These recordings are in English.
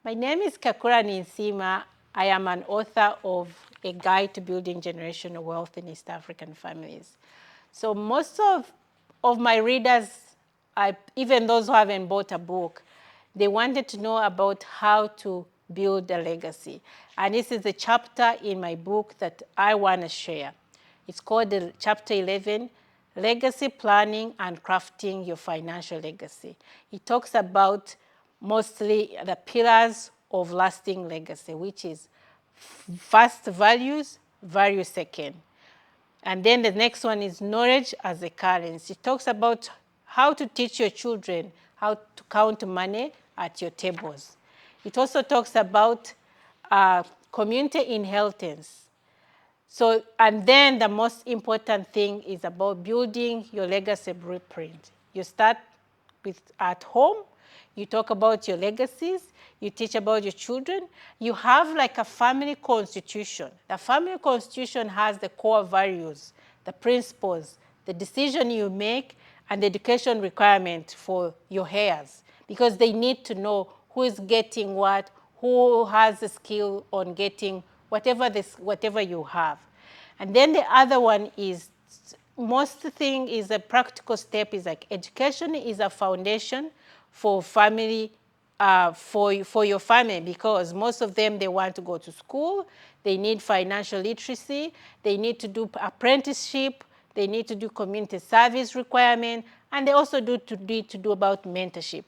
My name is Kakura Ninsima. I am an author of A Guide to Building Generational Wealth in East African Families. So most of my readers, even those who haven't bought a book, they wanted to know about how to build a legacy. And this is a chapter in my book that I want to share. It's called Chapter 11, Legacy Planning and Crafting Your Financial Legacy. It talks about mostly the pillars of lasting legacy, which is first values, value second. And then the next one is knowledge as a currency. It talks about how to teach your children how to count money at your tables. It also talks about community inheritance. So, and then the most important thing is about building your legacy blueprint. You start with at home, you talk about your legacies, you teach about your children. You have like a family constitution. The family constitution has the core values, the principles, the decision you make, and the education requirement for your heirs, because they need to know who is getting what, who has the skill on getting whatever you have. And then the other one is, most thing is a practical step is like education is a foundation for family, for your family, because most of them, they want to go to school, they need financial literacy, they need to do apprenticeship, they need to do community service requirement, and they also need to do about mentorship.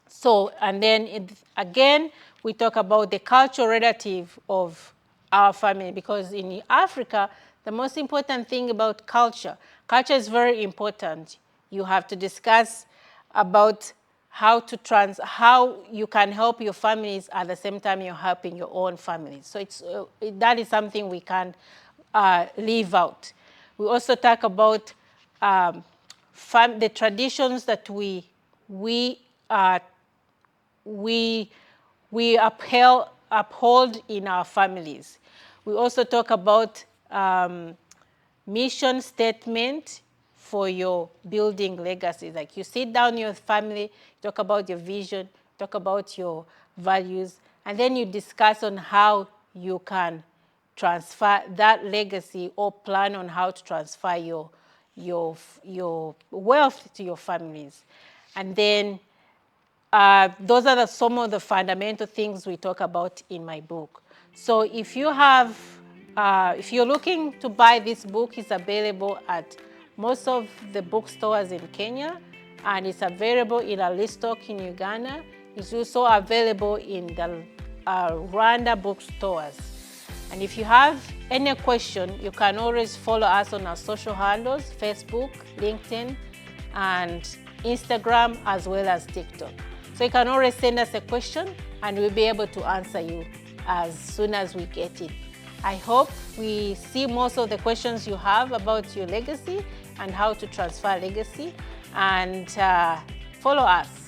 So, and then again, we talk about the cultural relative of our family, because in Africa, the most important thing about culture is very important. You have to discuss about how you can help your families at the same time you're helping your own families. So that is something we can leave out. We also talk about the traditions that we uphold in our families. We also talk about mission statement for your building legacies. Like you sit down in your family, talk about your vision, talk about your values, and then you discuss on how you can transfer that legacy or plan on how to transfer your wealth to your families. And then those are some of the fundamental things we talk about in my book. So if you're looking to buy this book, it's available at most of the bookstores in Kenya, and it's available in a Listock in Uganda. It's also available in the Rwanda bookstores. And if you have any question, you can always follow us on our social handles, Facebook, LinkedIn, and Instagram, as well as TikTok. So you can always send us a question and we'll be able to answer you as soon as we get it. I hope we see most of the questions you have about your legacy and how to transfer legacy, and follow us.